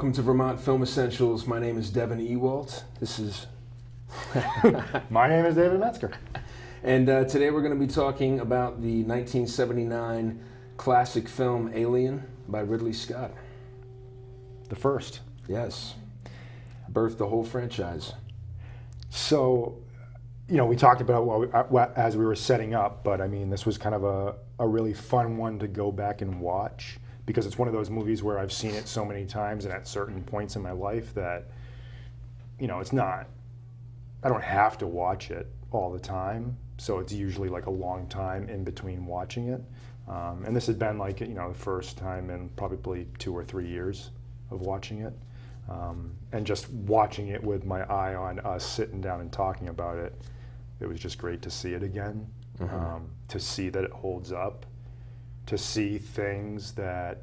welcome to Vermont Film Essentials. My name is Devin Ewalt. This is... My name is David Metzger. And today we're going to be talking about the 1979 classic film Alien by Ridley Scott. The first. Yes. Birthed the whole franchise. So, we talked about as we were setting up, but I mean, this was kind of a really fun one to go back and watch, because it's one of those movies where I've seen it so many times and at certain points in my life that, it's not, I don't have to watch it all the time. So it's usually like a long time in between watching it. And this had been like, the first time in probably 2 or 3 years of watching it. And just watching it with my eye on us sitting down and talking about it, it was just great to see it again, to see that it holds up, to see things that,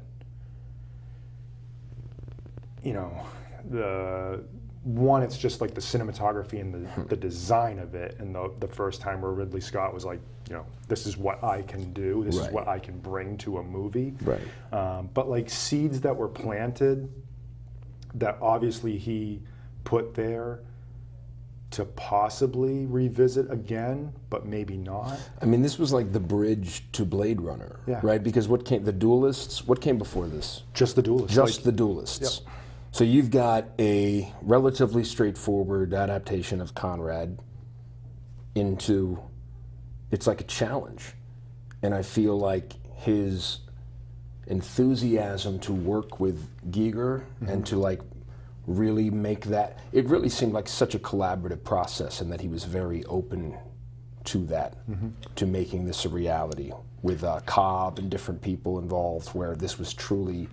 it's just like the cinematography and the design of it, and the first time where Ridley Scott was like, this is what I can do, this is what I can bring to a movie. Right. But like seeds that were planted that obviously he put there to possibly revisit again, but maybe not. I mean, this was like the bridge to Blade Runner, right? Because what came before this? Just The Duelists. Just The Duelists. Yep. So you've got a relatively straightforward adaptation of Conrad into, it's like a challenge. And I feel like his enthusiasm to work with Giger and to like really make that, it really seemed like such a collaborative process, and that he was very open to that, to making this a reality with Cobb and different people involved, where this was truly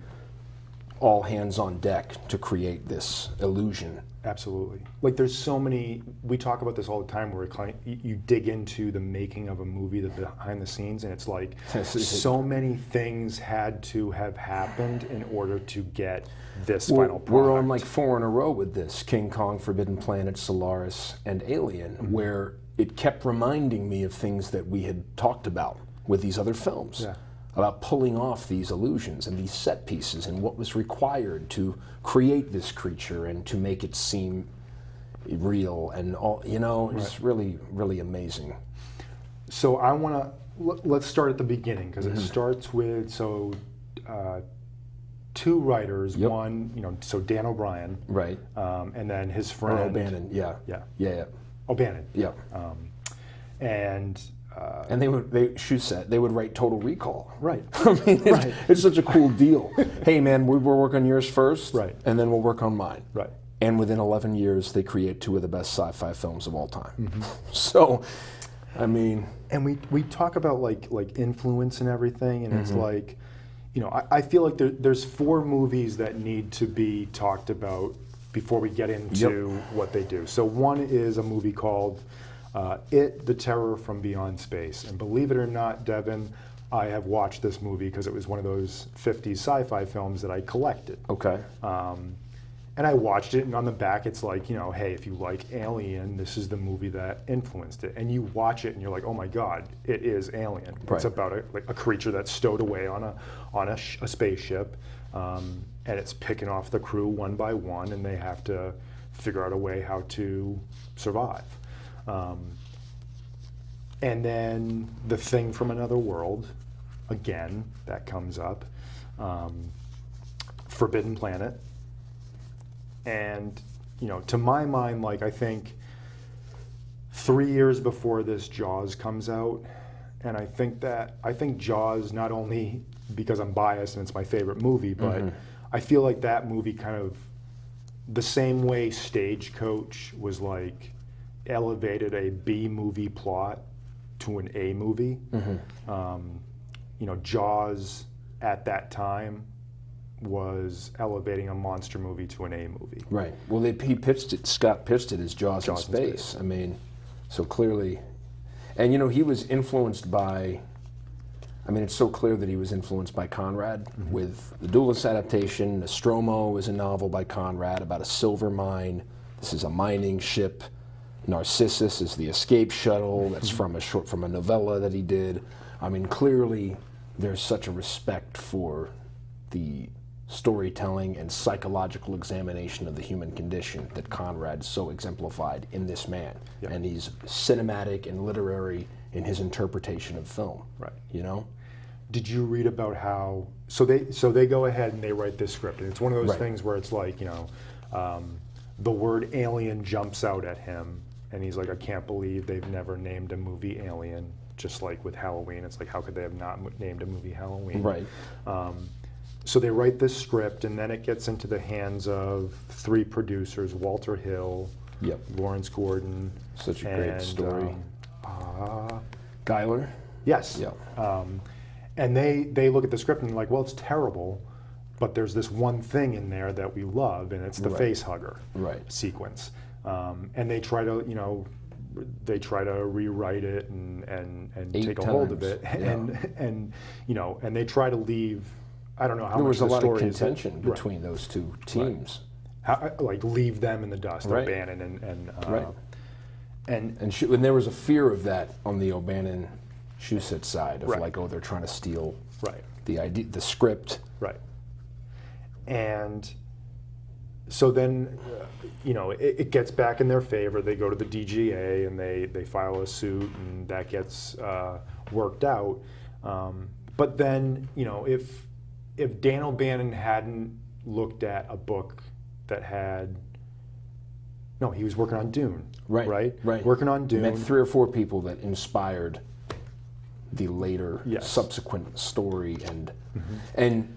all hands on deck to create this illusion. Absolutely. Like there's so many, we talk about this all the time, where you dig into the making of a movie, the behind the scenes, and it's like so many things had to have happened in order to get this final product. We're on like 4 in a row with this: King Kong, Forbidden Planet, Solaris, and Alien, where it kept reminding me of things that we had talked about with these other films. About pulling off these illusions and these set pieces and what was required to create this creature and to make it seem real and all, it's really, really amazing. So I want to, let's start at the beginning, because it starts with, 2 writers, one, so Dan O'Brien. Right. And then his friend. Or O'Bannon, yeah. O'Bannon. Yeah. And they would write Total Recall. Right. I mean, it's such a cool deal. Hey man, we'll work on yours first, and then we'll work on mine. Right. And within 11 years, they create 2 of the best sci-fi films of all time. So, I mean, and we talk about like influence and everything, and it's like, I feel like there's 4 movies that need to be talked about before we get into what they do. So one is a movie called It, the Terror from Beyond Space. And believe it or not, Devin, I have watched this movie because it was one of those 50s sci-fi films that I collected. Okay. And I watched it, and on the back it's like, hey, if you like Alien, this is the movie that influenced it. And you watch it and you're like, oh my God, it is Alien. Right. It's about a creature that's stowed away on a spaceship, and it's picking off the crew one by one, and they have to figure out a way how to survive. And then The Thing from Another World, again, that comes up. Forbidden Planet. And, to my mind, like, I think 3 years before this, Jaws comes out. And I think Jaws, not only because I'm biased and it's my favorite movie, but I feel like that movie kind of, the same way Stagecoach was like, elevated a B movie plot to an A movie. Jaws at that time was elevating a monster movie to an A movie. Right. Well, Scott pitched it as Jaws in Space. I mean, so clearly, and he was influenced by, it's so clear that he was influenced by Conrad with the Duelist adaptation. Nostromo is a novel by Conrad about a silver mine. This is a mining ship. Narcissus is the escape shuttle. That's from a novella that he did. I mean, clearly there's such a respect for the storytelling and psychological examination of the human condition that Conrad so exemplified in this man. Yeah. And he's cinematic and literary in his interpretation of film. Right. You know? Did you read about how, so they go ahead and they write this script, and it's one of those Right. things where it's like, you know, the word alien jumps out at him, and he's like, I can't believe they've never named a movie Alien, just like with Halloween. It's like, how could they have not named a movie Halloween? Right. So they write this script, and then it gets into the hands of 3 producers, Walter Hill, Yep. Lawrence Gordon. Such a great and, story. Geiler? Yes. Yeah. And they look at the script and they're like, well, it's terrible, but there's this one thing in there that we love, and it's the Right. face hugger Right. sequence. And they try to, you know, rewrite it and 8 take a hold of times. it, Yeah. and you know, and they try to leave. I don't know how There much was a the lot of story is contention right. between those two teams. Like leave them in the dust, Right. O'Bannon and Right. and And there was a fear of that on the O'Bannon Shusett side of Right. like, oh, they're trying to steal right. the idea, the script. Right. And so then, you know, it gets back in their favor. They go to the DGA and they file a suit, and that gets worked out. But then, you know, if Dan O'Bannon hadn't looked at a book that had, no, he was working on Dune. Right. Right. Right. Working on Dune. Met 3 or 4 people that inspired the later Yes. subsequent story, and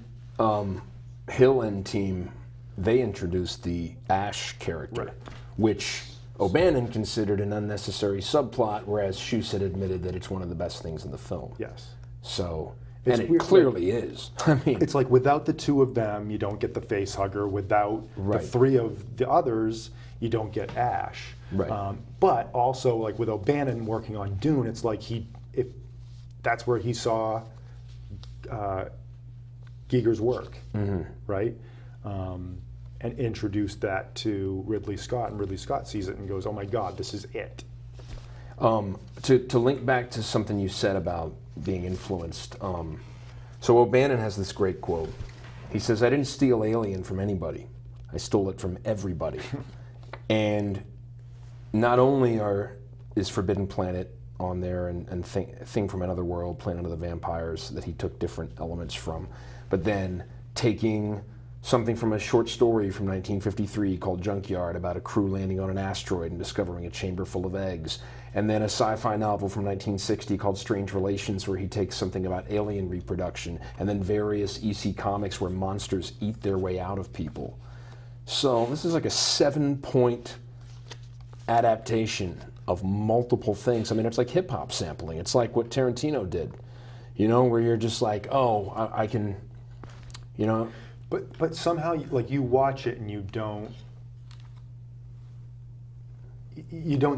Hill and team, they introduced the Ash character, Right. which O'Bannon considered an unnecessary subplot, whereas Shusett admitted that it's one of the best things in the film. Yes. So, It's and it weird, clearly is. I mean, It's like without the 2 of them, you don't get the face hugger. Without Right. the 3 of the others, you don't get Ash. Right. But also, like with O'Bannon working on Dune, it's like if that's where he saw Giger's work, right? And introduced that to Ridley Scott, and Ridley Scott sees it and goes, "Oh my God, this is it." to link back to something you said about being influenced, so O'Bannon has this great quote. He says, "I didn't steal Alien from anybody. I stole it from everybody." And not only is Forbidden Planet on there and Thing from Another World, Planet of the Vampires, that he took different elements from, but then taking something from a short story from 1953 called Junkyard about a crew landing on an asteroid and discovering a chamber full of eggs, and then a sci-fi novel from 1960 called Strange Relations where he takes something about alien reproduction, and then various EC comics where monsters eat their way out of people. So this is like a 7-point adaptation of multiple things. I mean, it's like hip-hop sampling. It's like what Tarantino did, you know, where you're just like, oh, I can, you know. But somehow, like, you watch it and you don't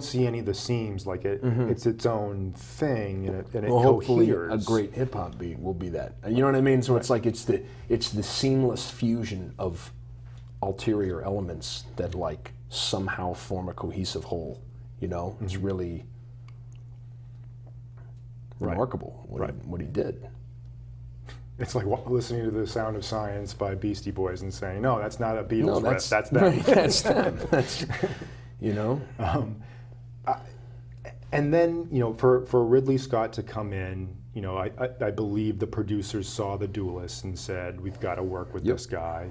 see any of the seams. Like it's its own thing, and it Well, hopefully coheres. a great hip-hop beat will be that. You know what I mean? So it's like it's the seamless fusion of ulterior elements that like somehow form a cohesive whole. You know, it's really remarkable what he did. It's like listening to the Sound of Science by Beastie Boys and saying, "No, that's not a Beatles riff. That's them." Right, that's them. That's, you know. And then, you know, for Ridley Scott to come in, you know, I believe the producers saw The Duelist and said, "We've got to work with this guy."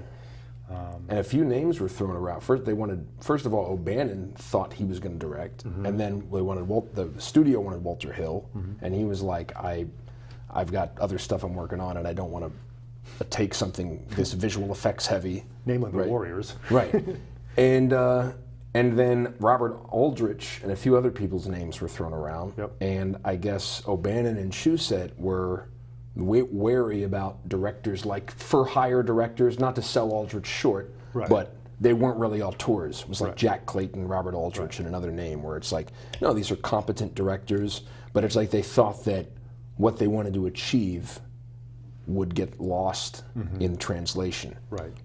And a few names were thrown around. First of all, O'Bannon thought he was going to direct, and then the studio wanted Walter Hill, and he was like, I've got other stuff I'm working on, and I don't want to take something this visual effects heavy. Namely the Warriors. Right. And then Robert Aldrich and a few other people's names were thrown around. Yep. And I guess O'Bannon and Shusett were wary about directors, like for-hire directors, not to sell Aldrich short, but they weren't really auteurs. It was like Jack Clayton, Robert Aldrich, and another name, where it's like, no, these are competent directors, but it's like they thought that what they wanted to achieve would get lost in translation,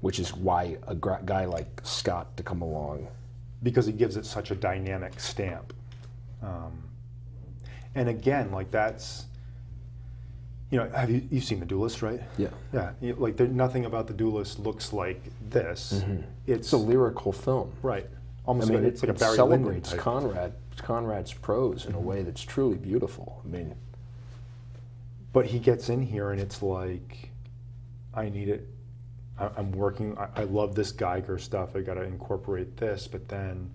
which is why a guy like Scott to come along. Because he gives it such a dynamic stamp. And again, like that's, You know, you've seen The Duelist, right? Yeah. Yeah. Like nothing about The Duelist looks like this. It's a lyrical film. Right. Almost I mean, it's like a it Barry Lyndon celebrates type. Conrad's prose in a way that's truly beautiful. I mean, but he gets in here and it's like, I need it. I'm working. I love this Geiger stuff. I got to incorporate this. But then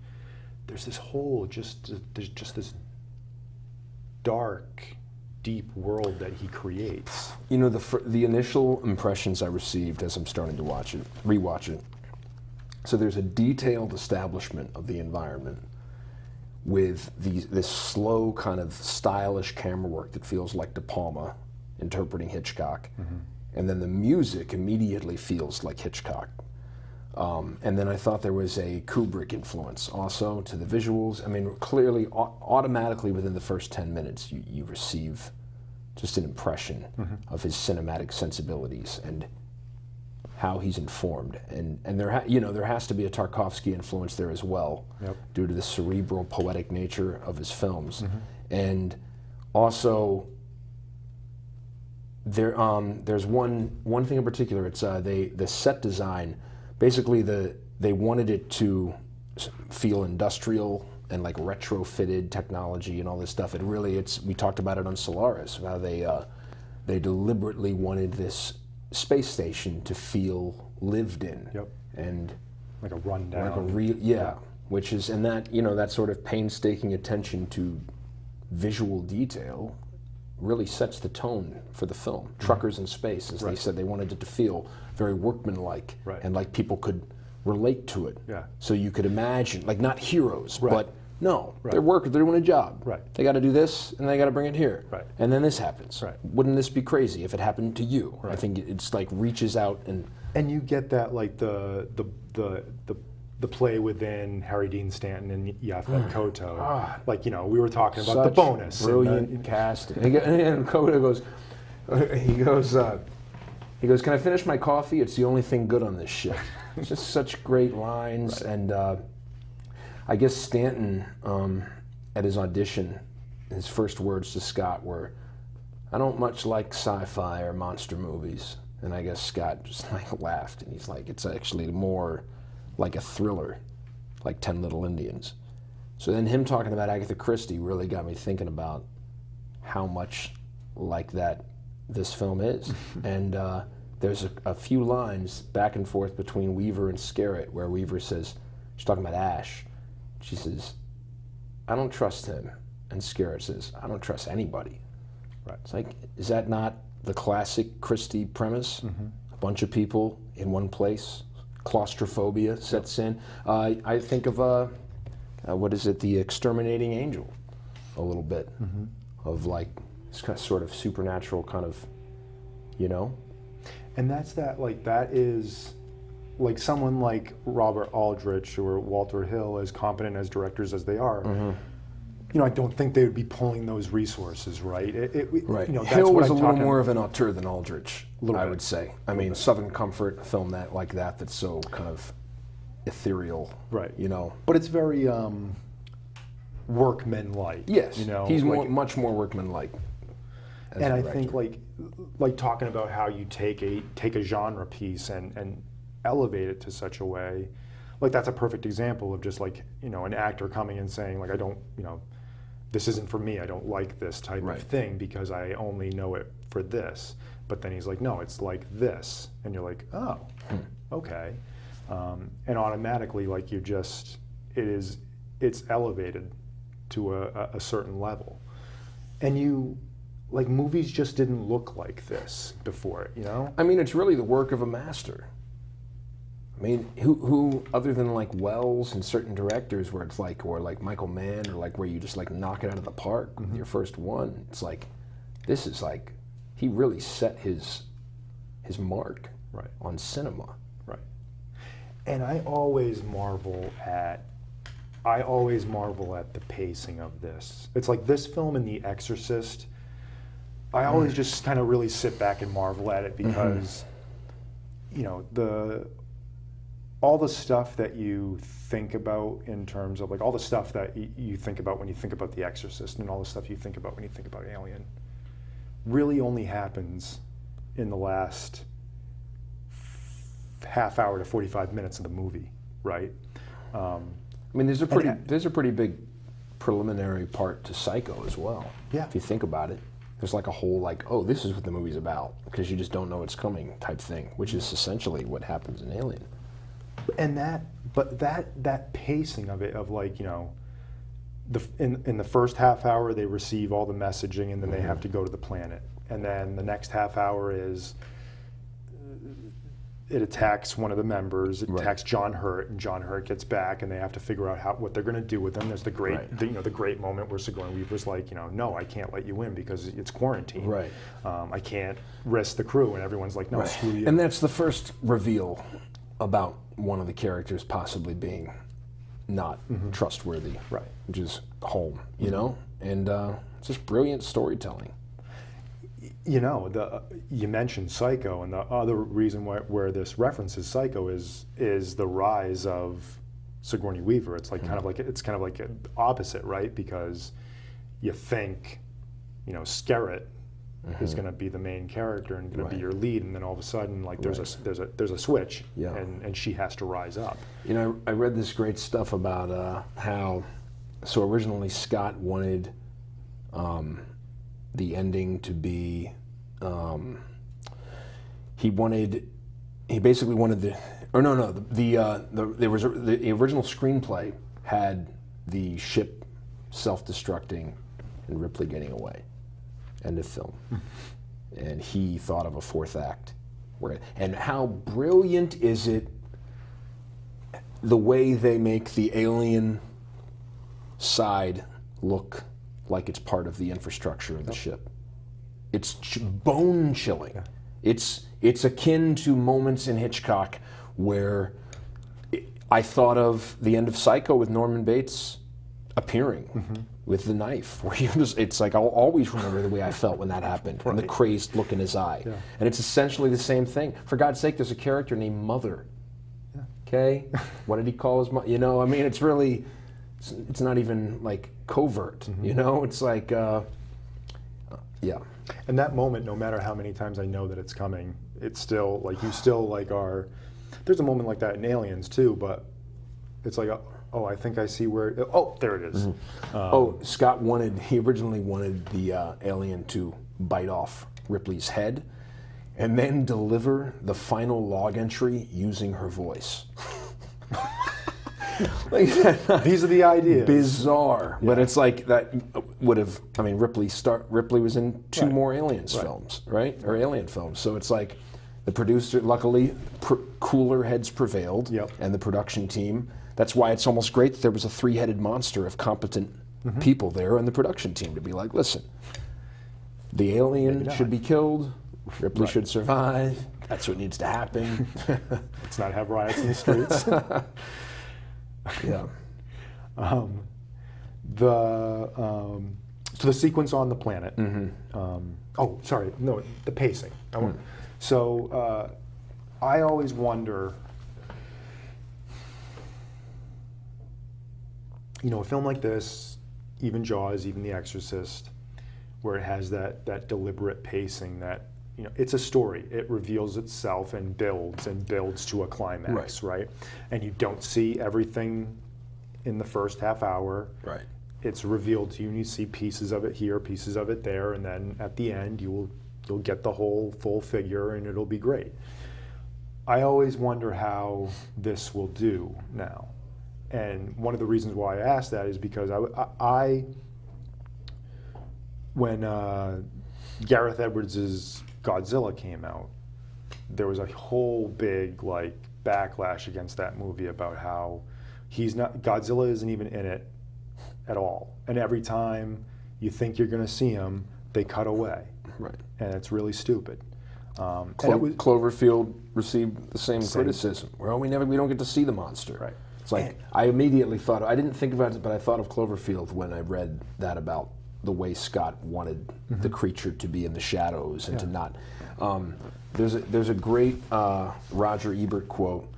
there's this whole there's just this dark, deep world that he creates. You know, the initial impressions I received as I'm starting to rewatch it. So there's a detailed establishment of the environment with this slow kind of stylish camera work that feels like De Palma interpreting Hitchcock. And then the music immediately feels like Hitchcock. And then I thought there was a Kubrick influence also to the visuals. I mean, clearly, automatically within the first 10 minutes, you receive just an impression of his cinematic sensibilities and how he's informed. And there has to be a Tarkovsky influence there as well, due to the cerebral, poetic nature of his films. And also, there's one thing in particular. It's the set design. Basically, they wanted it to feel industrial and like retrofitted technology and all this stuff. We talked about it on Solaris, how they deliberately wanted this space station to feel lived in. And like a rundown. Like a real, which is, and that sort of painstaking attention to visual detail really sets the tone for the film. Truckers in Space, as they said, they wanted it to feel very workmanlike and like people could relate to it. So you could imagine, like not heroes, but no, they're workers, they're doing a job. They got to do this and they got to bring it here. And then this happens. Wouldn't this be crazy if it happened to you? I think it's like reaches out and you get that like the play within Harry Dean Stanton and Yaphet Kotto. Like, you know, we were talking about the bonus. Brilliant casting. And Kotto goes, can I finish my coffee? It's the only thing good on this ship. Just such great lines. And I guess Stanton, at his audition, his first words to Scott were, I don't much like sci-fi or monster movies. And I guess Scott just like laughed and he's like, it's actually more like a thriller, like 10 Little Indians. So then him talking about Agatha Christie really got me thinking about how much like that this film is. And there's a few lines back and forth between Weaver and Scarrett where Weaver says, she's talking about Ash, she says, I don't trust him. And Scarrett says, I don't trust anybody. It's like, is that not the classic Christie premise? A bunch of people in one place. Claustrophobia sets in. I think of what is it, The Exterminating Angel, a little bit of like this kind of sort of supernatural kind of, you know. And that is like someone like Robert Aldrich or Walter Hill, as competent as directors as they are. You know, I don't think they would be pulling those resources, right? You know, that's Hill was a little more of an auteur than Aldrich, I would say. I mean, Southern Comfort, a film like that's so kind of ethereal, you know. But it's very workmanlike. Yes, you know, he's much more workmanlike. And I think like talking about how you take a genre piece and elevate it to such a way, like that's a perfect example of just like, you know, an actor coming and saying like, I don't, you know, this isn't for me, I don't like this type of thing because I only know it for this. But then he's like, no, it's like this. And you're like, oh, okay. And automatically, like it's elevated to a certain level. And like movies just didn't look like this before, you know? I mean, it's really the work of a master. I mean, who other than like Wells and certain directors where it's like, or like Michael Mann, or like where you just like knock it out of the park with your first one. It's like, this is like, he really set his mark on cinema. And I always marvel at the pacing of this. It's like this film and The Exorcist, I always just kind of really sit back and marvel at it because, you know, all the stuff that you think about in terms of like all the stuff that you think about when you think about The Exorcist and all the stuff you think about when you think about Alien really only happens in the last half hour to 45 minutes of the movie, right? I mean, there's a pretty big preliminary part to Psycho as well. Yeah. If you think about it, there's like a whole like, oh, this is what the movie's about, because you just don't know it's coming type thing, which is essentially what happens in Alien. And that pacing of it, of like, you know, in the first half hour they receive all the messaging, and then they have to go to the planet, and then the next half hour is it attacks one of the members. It attacks John Hurt, and John Hurt gets back, and they have to figure out what they're going to do with them. There's the great, the great moment where Sigourney Weaver's like, you know, no, I can't let you in because it's quarantine. Right. I can't risk the crew, and everyone's like, no, screw you. And that's the first reveal about one of the characters possibly being not trustworthy. Right. Which is Holm, you know, and it's just brilliant storytelling. You know, you mentioned Psycho, and the other reason where this references Psycho is the rise of Sigourney Weaver. It's like kind of like an opposite, right? Because you think, you know, Skerritt is going to be the main character and going to be your lead, and then all of a sudden, like there's a switch, and she has to rise up. You know, I read this great stuff about how originally Scott wanted the ending to be he basically wanted the original screenplay had the ship self-destructing and Ripley getting away, end of film. And he thought of a fourth act, and how brilliant is it the way they make the alien side look like it's part of the infrastructure of the ship. It's bone chilling. Yeah. It's akin to moments in Hitchcock where I thought of the end of Psycho with Norman Bates appearing with the knife, where it's like I'll always remember the way I felt when that happened, and the crazed look in his eye. Yeah. And it's essentially the same thing. For God's sake, there's a character named Mother. Yeah. Okay? What did he call his mother? You know, I mean, it's really, it's not even like covert, you know? It's like, yeah. And that moment, no matter how many times I know that it's coming, it's still like, you still like are, there's a moment like that in Aliens too, but it's like, oh, I think I see where, oh, there it is. Scott he originally wanted the alien to bite off Ripley's head and then deliver the final log entry using her voice. These are the ideas. Bizarre, but it's like that would have. I mean, Ripley was in two more Aliens films, right? Or Alien films. So it's like the producer. Luckily, cooler heads prevailed, and the production team. That's why it's almost great that there was a three-headed monster of competent people there on the production team to be like, listen, the alien should be killed. Ripley should survive. That's what needs to happen. Let's not have riots in the streets. Yeah. So the sequence on the planet. The pacing. So I always wonder, you know, a film like this, even Jaws, even The Exorcist, where it has that deliberate pacing, that, you know, it's a story. It reveals itself and builds to a climax, right? And you don't see everything in the first half hour. Right. It's revealed to you, and you see pieces of it here, pieces of it there, and then at the end you'll get the whole full figure, and it'll be great. I always wonder how this will do now. And one of the reasons why I asked that is because when Gareth Edwards' Godzilla came out, there was a whole big like backlash against that movie about how Godzilla isn't even in it at all. And every time you think you're going to see him, they cut away. Right. And it's really stupid. Cloverfield received the same criticism. Well, we don't get to see the monster. Right. It's like, I immediately thought, I didn't think about it, but I thought of Cloverfield when I read that about the way Scott wanted the creature to be in the shadows and to not. There's a great Roger Ebert quote.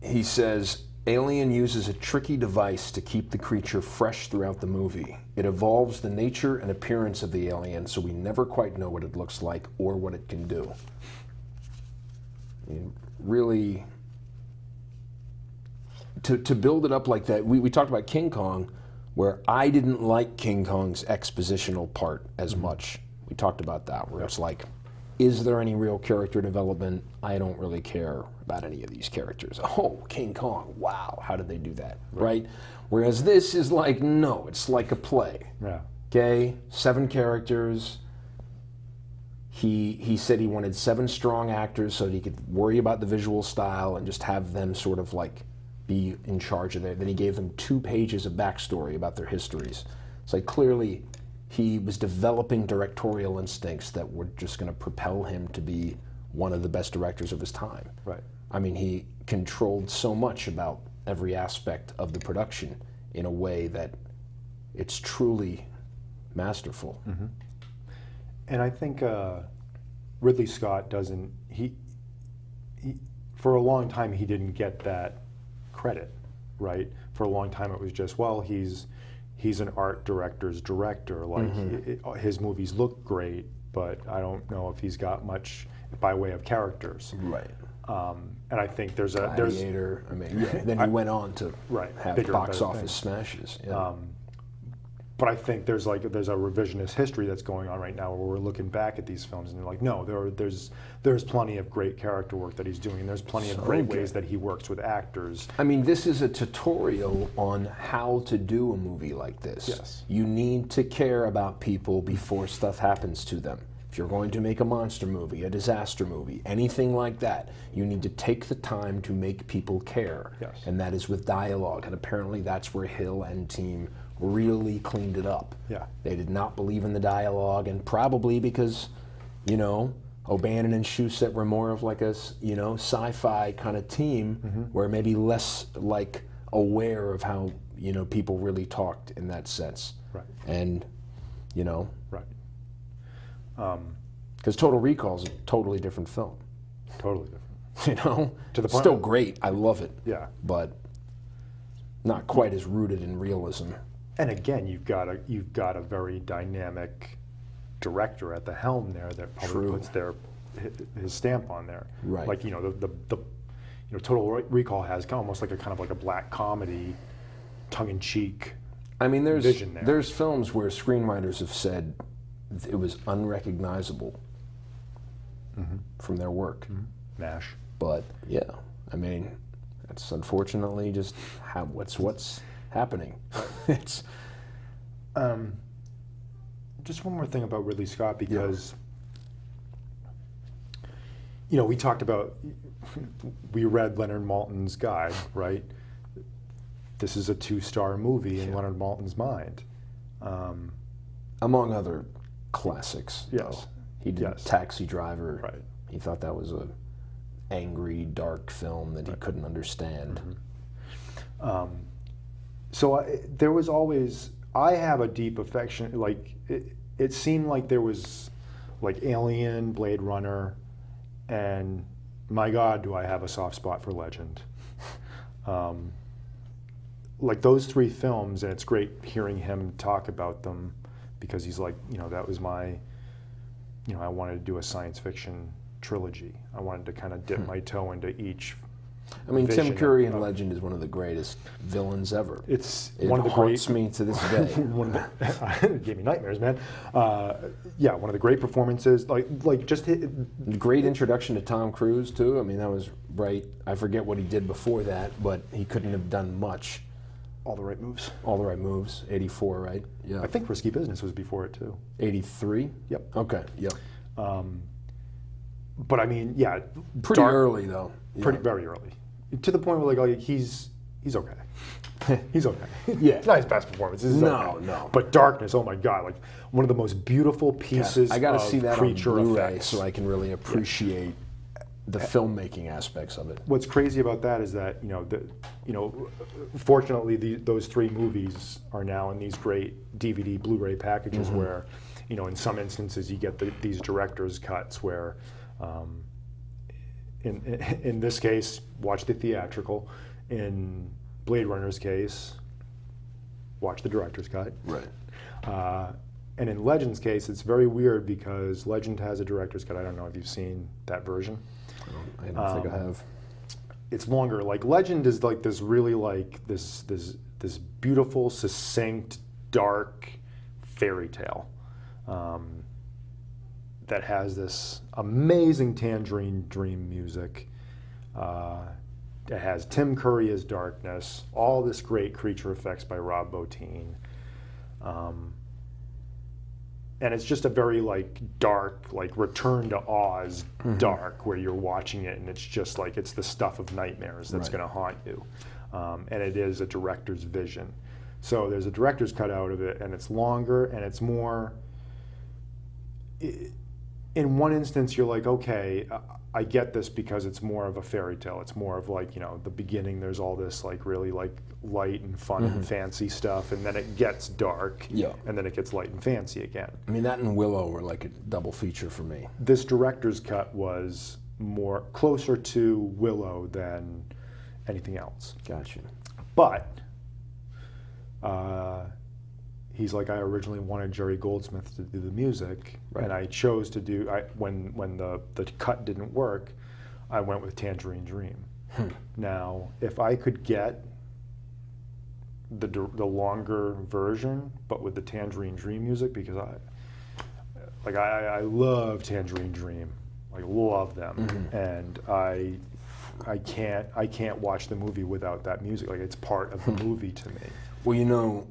He says, Alien uses a tricky device to keep the creature fresh throughout the movie. It evolves the nature and appearance of the alien, so we never quite know what it looks like or what it can do. I mean, really, to build it up like that, we talked about King Kong, where I didn't like King Kong's expositional part as much. We talked about that, where it's like, is there any real character development? I don't really care about any of these characters. Oh, King Kong, wow, how did they do that, right? Whereas this is like, no, it's like a play. Yeah. Okay, 7 characters. He said he wanted 7 strong actors so that he could worry about the visual style and just have them sort of like be in charge of it. Then he gave them 2 pages of backstory about their histories. It's like clearly he was developing directorial instincts that were just going to propel him to be one of the best directors of his time. Right. I mean, he controlled so much about every aspect of the production in a way that it's truly masterful. Mm-hmm. And I think Ridley Scott doesn't, he, for a long time, he didn't get that credit, right? For a long time, it was just, well, he's an art director's director. Like, his movies look great, but I don't know if he's got much by way of characters. Right. And I think there's Gladiator, I mean, yeah. Then he went on to have bigger box and office things. Smashes. Yeah. But I think there's a revisionist history that's going on right now where we're looking back at these films and they're like, no, there's plenty of great character work that he's doing. There's plenty of great ways that he works with actors. I mean, this is a tutorial on how to do a movie like this. Yes. You need to care about people before stuff happens to them. If you're going to make a monster movie, a disaster movie, anything like that, you need to take the time to make people care. Yes. And that is with dialogue. And apparently that's where Hill and team really cleaned it up. Yeah. They did not believe in the dialogue, and probably because, you know, O'Bannon and Shusett were more of like a, you know, sci-fi kind of team, where maybe less like aware of how, you know, people really talked in that sense. Right. And, you know. Right. Because Total Recall is a totally different film. Totally different. You know? To the point. Still great. I love it. Yeah. But not quite as rooted in realism. And again, you've got a very dynamic director at the helm there that probably puts his stamp on there. Right. Like, you know, the you know, Total Recall has almost like a kind of like a black comedy, tongue-in-cheek. I mean, vision there. there's films where screenwriters have said it was unrecognizable from their work. MASH. But yeah, I mean, that's unfortunately just what's happening. It's just one more thing about Ridley Scott, because you know, we talked about, we read Leonard Maltin's guide, right? This is a 2-star movie in Leonard Maltin's mind. Among other classics. Yes. Though. He did Taxi Driver. Right. He thought that was a angry, dark film that he couldn't understand. So there was always, I have a deep affection, like, it seemed like there was, like, Alien, Blade Runner, and my God, do I have a soft spot for Legend. Like, those 3 films, and it's great hearing him talk about them, because he's like, you know, that was my, you know, I wanted to do a science fiction trilogy. I wanted to kind of dip my toe into each. I mean, Tim Curry in Legend is one of the greatest villains ever. It one of the haunts me to this day. It gave me nightmares, man. Yeah, one of the great performances. Like just great introduction to Tom Cruise too. I mean, that was right. I forget what he did before that, but he couldn't have done much. All the Right Moves. All the Right Moves. 84, right? Yeah. I think Risky Business was before it too. 83. Yep. Okay. Yep. But I mean, yeah, pretty early though. Pretty very early, to the point where like he's okay. He's okay. Yeah. It's not his best performance. No. But Darkness, oh my God, like one of the most beautiful pieces. I got to see that on Blu-ray effects. so I can really appreciate the filmmaking aspects of it. What's crazy about that is that fortunately those 3 movies are now in these great DVD Blu-ray packages where, you know, in some instances you get these director's cuts where, in this case, watch the theatrical. In Blade Runner's case, watch the director's cut. Right. And in Legend's case, it's very weird because Legend has a director's cut. I don't know if you've seen that version. I don't think I have. It's longer. Like Legend is like this really like this beautiful, succinct, dark fairy tale that has this amazing Tangerine Dream music. It has Tim Curry as Darkness, all this great creature effects by Rob Bottin. And it's just a very like dark, like Return to Oz dark, where you're watching it and it's just like it's the stuff of nightmares that's going to haunt you. And it is a director's vision. So there's a director's cut out of it, and it's longer and it's more. In one instance, you're like, okay, I get this because it's more of a fairy tale. It's more of like, you know, the beginning, there's all this like really like light and fun and fancy stuff, and then it gets dark, and then it gets light and fancy again. I mean, that and Willow were like a double feature for me. This director's cut was more closer to Willow than anything else. Gotcha. But he's like, I originally wanted Jerry Goldsmith to do the music, and I chose to do, when the cut didn't work, I went with Tangerine Dream. Now, if I could get the longer version, but with the Tangerine Dream music, because I love Tangerine Dream, like love them, and I can't watch the movie without that music. Like it's part of the movie to me. Well, you know,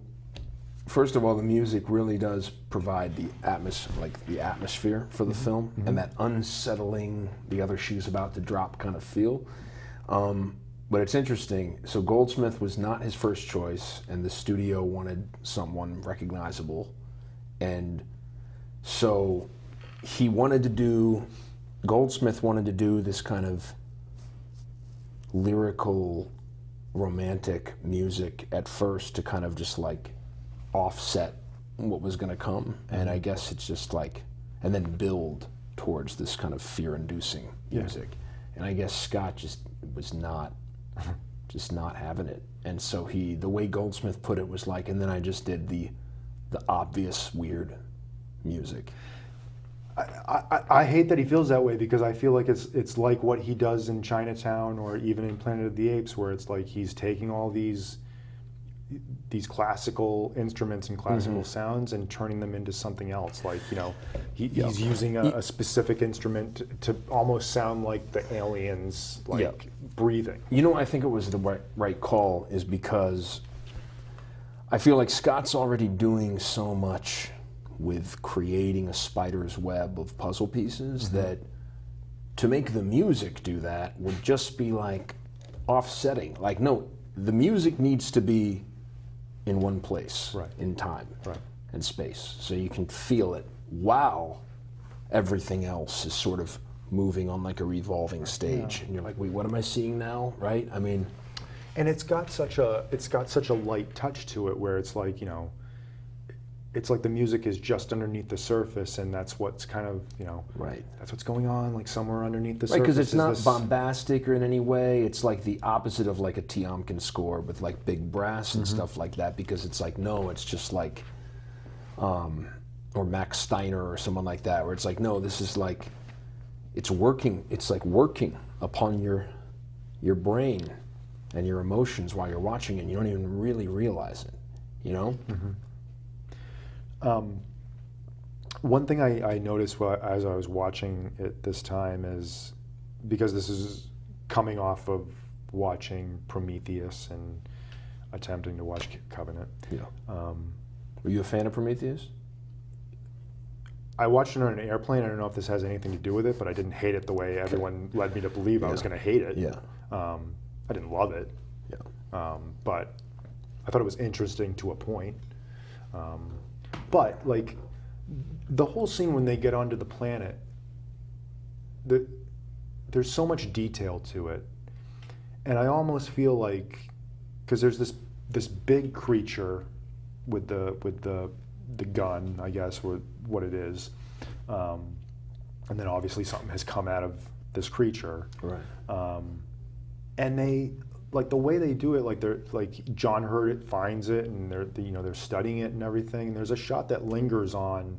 first of all, the music really does provide the atmosphere for the film, and that unsettling, the other shoe's about to drop kind of feel. But it's interesting. So Goldsmith was not his first choice, and the studio wanted someone recognizable, and so Goldsmith wanted to do this kind of lyrical, romantic music at first to kind of just like offset what was going to come, and I guess it's just like, and then build towards this kind of fear-inducing music. And I guess Scott just was not having it, and so the way Goldsmith put it was like, and then I just did the obvious weird music. I hate that he feels that way, because I feel like it's like what he does in Chinatown or even in Planet of the Apes, where it's like he's taking all these classical instruments and classical sounds and turning them into something else. Like, you know, he's using a specific instrument to almost sound like the aliens, like breathing. You know, I think it was the right call, is because I feel like Scott's already doing so much with creating a spider's web of puzzle pieces that to make the music do that would just be like offsetting. Like, no, the music needs to be in one place, in time and space, so you can feel it while everything else is sort of moving on like a revolving stage, and you're like, wait, what am I seeing now? Right? I mean, and it's got such a light touch to it, where it's like, you know, it's like the music is just underneath the surface, and that's what's kind of, you know, that's what's going on, like somewhere underneath the surface. Because it's not bombastic or in any way. It's like the opposite of like a Tiomkin score with like big brass and stuff like that, because it's like, no, it's just like, or Max Steiner or someone like that, where it's like, no, this is like, it's like working upon your brain and your emotions while you're watching it, and you don't even really realize it, you know? One thing I noticed as I was watching it this time is, because this is coming off of watching Prometheus and attempting to watch Covenant. Were you a fan of Prometheus? I watched it on an airplane. I don't know if this has anything to do with it, but I didn't hate it the way everyone led me to believe I was going to hate it. I didn't love it. But I thought it was interesting to a point. But like the whole scene when they get onto the planet, there's so much detail to it, and I almost feel like, because there's this big creature with the gun, I guess, what it is, and then obviously something has come out of this creature, and they like the way they do it, like they're like John heard it, finds it, and they're studying it and everything. And there's a shot that lingers on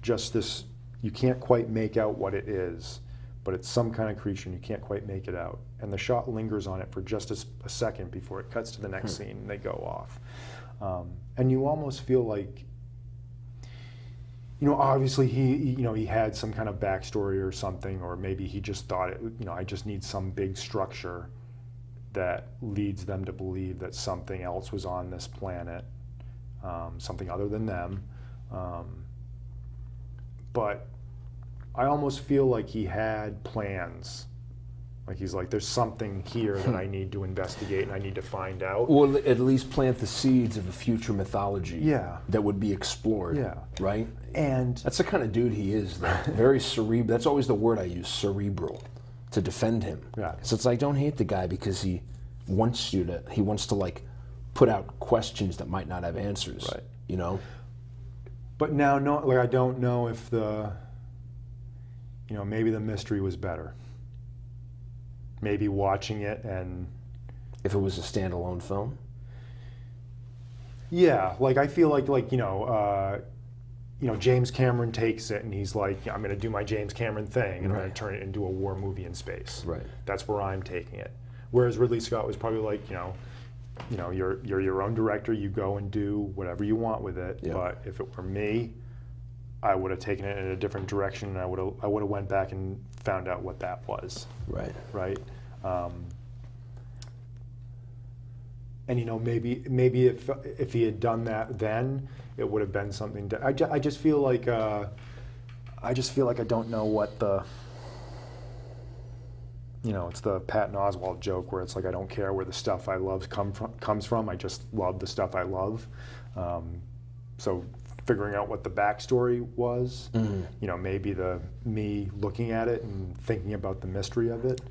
just this. You can't quite make out what it is, but it's some kind of creature, and you can't quite make it out. And the shot lingers on it for just a second before it cuts to the next scene, and they go off. And you almost feel like, obviously he had some kind of backstory or something, or maybe he just thought I just need some big structure that leads them to believe that something else was on this planet, something other than them. But I almost feel like he had plans. Like he's like, there's something here that I need to investigate and I need to find out. Or at least plant the seeds of a future mythology that would be explored. Yeah. Right? And that's the kind of dude he is, though. Very cerebral. That's always the word I use, cerebral, to defend him. Yeah. So it's like, don't hate the guy because he wants to like put out questions that might not have answers. Right. But now, I don't know if maybe the mystery was better. Maybe watching it, and if it was a standalone film. Yeah, like I feel like James Cameron takes it and he's like, I'm going to do my James Cameron thing and I'm going to turn it into a war movie in space. Right. That's where I'm taking it. Whereas Ridley Scott was probably like, you're your own director. You go and do whatever you want with it. Yeah. But if it were me, I would have taken it in a different direction, and I would have went back and found out what that was. Right. Right. And maybe if he had done that then, it would have been something. I just feel like I don't know what the. It's the Patton Oswalt joke where it's like I don't care where the stuff I love comes from. I just love the stuff I love. So figuring out what the backstory was, maybe me looking at it and thinking about the mystery of it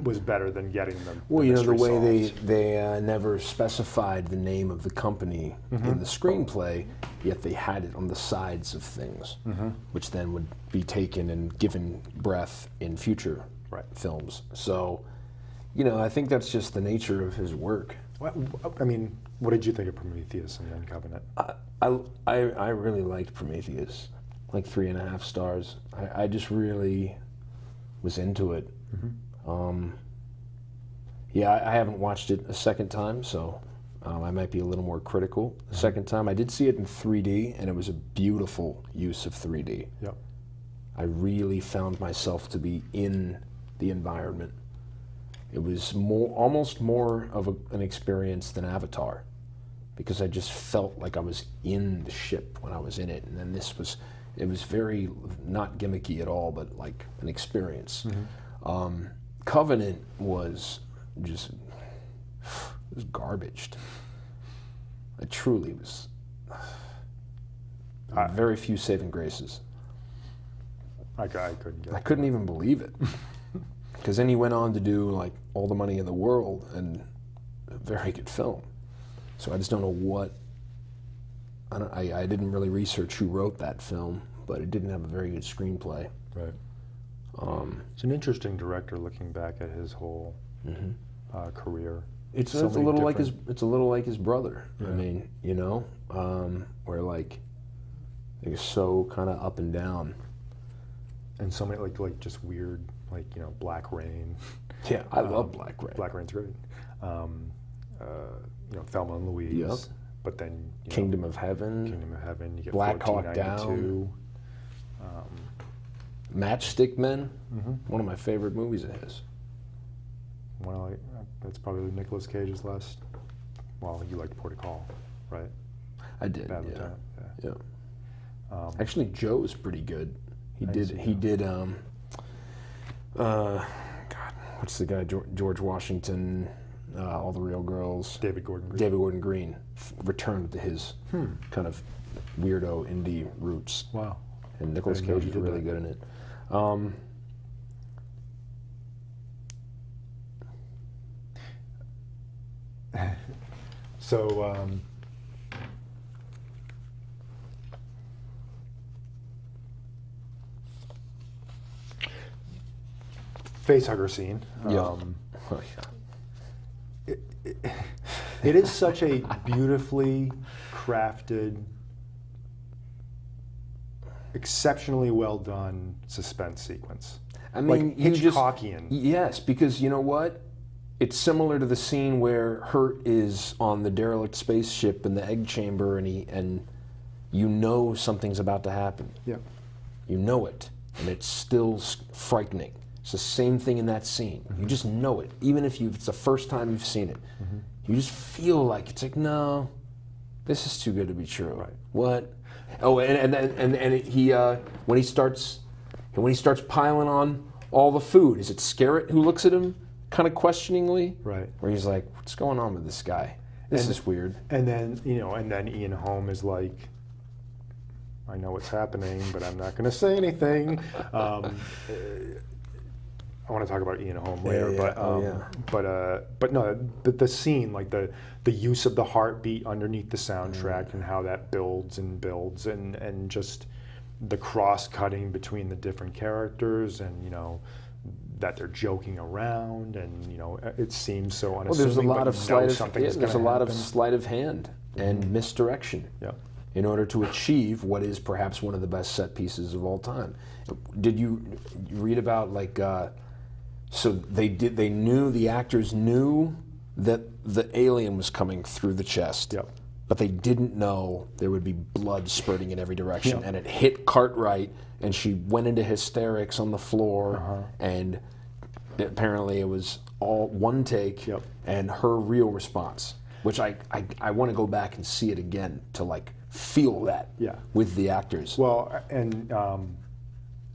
was better than getting them. Well, the way they never specified the name of the company in the screenplay, yet they had it on the sides of things, which then would be taken and given breath in future films. So, I think that's just the nature of his work. I mean, what did you think of Prometheus and then Covenant? I really liked Prometheus, like 3.5 stars. I just really was into it. I haven't watched it a second time, so I might be a little more critical. The second time, I did see it in 3D, and it was a beautiful use of 3D. Yep. I really found myself to be in the environment. It was almost more of an experience than Avatar, because I just felt like I was in the ship when I was in it. And then it was very not gimmicky at all, but like an experience. Covenant was just, it was garbaged. It truly was. Very few saving graces. I couldn't get it. I couldn't even believe it. Because then he went on to do like All the Money in the World, and a very good film. So I just don't know what. I didn't really research who wrote that film, but it didn't have a very good screenplay. Right. It's an interesting director looking back at his whole career. It's a little like his brother. Yeah. I mean, where like they're so kind of up and down, and so many like just weird, like Black Rain. Yeah, I love Black Rain. Black Rain's great. Thelma and Louise. Yep. But then Kingdom of Heaven. You get Black Hawk Down. Matchstick Men. One of my favorite movies of his. Well, that's probably Nicolas Cage's last. Well, you liked Port of Call, right? I did. Bad yeah. Lieutenant, yeah. Actually, Joe's pretty good. He did. God, what's the guy? George Washington. All the Real Girls. David Gordon Green. David Gordon Green returned to his kind of weirdo indie roots. Wow. And Nicolas Cage is really good in it. Facehugger scene. Oh, yeah. it is such a beautifully crafted, exceptionally well done suspense sequence. I mean, Like you just Hitchcockian. yes, because you know what? It's similar to the scene where Hurt is on the derelict spaceship in the egg chamber, and you know something's about to happen. Yeah. You know it, and it's still frightening. It's the same thing in that scene. You just know it, even if it's the first time you've seen it. You just feel like it's like, no, this is too good to be true. Right. What? Oh, he when he starts piling on all the food, is it Scarrett who looks at him kind of questioningly? Right. Where he's like, what's going on with this guy? This is weird. And then, Ian Holm is like, I know what's happening, but I'm not going to say anything. I want to talk about Ian Holm later, but no, the scene, like the use of the heartbeat underneath the soundtrack and how that builds and just the cross-cutting between the different characters, and that they're joking around, and it seems so unassuming. Well, there's a lot of sleight of hand and misdirection. Yeah. In order to achieve what is perhaps one of the best set pieces of all time. Did you read about so the actors knew that the alien was coming through the chest. Yep. But they didn't know there would be blood spurting in every direction. Yep. And it hit Cartwright, and she went into hysterics on the floor, and apparently it was all one take. Yep. And her real response, which I want to go back and see it again to feel that with the actors. Well, and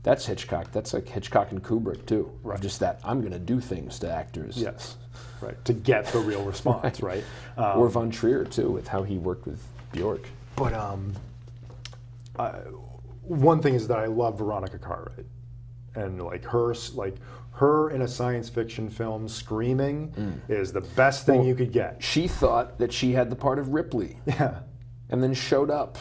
that's Hitchcock. That's like Hitchcock and Kubrick too. Right. Just that I'm going to do things to actors. Yes, right. To get the real response, right? Or Von Trier too, with how he worked with Bjork. But one thing is that I love Veronica Cartwright, and her in a science fiction film screaming is the best thing you could get. She thought that she had the part of Ripley. Yeah. And then showed up.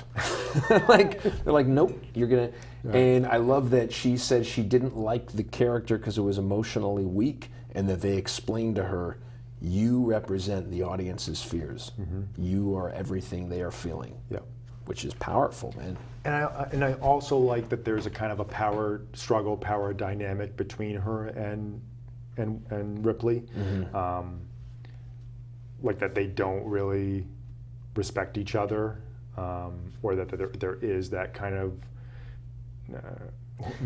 They're like, nope, you're gonna. Yeah. And I love that she said she didn't like the character because it was emotionally weak, and that they explained to her, you represent the audience's fears. You are everything they are feeling. Yeah. Which is powerful, man. And I also like that there's a kind of a power struggle, power dynamic between her and Ripley. Like that they don't really respect each other, or that there is that kind of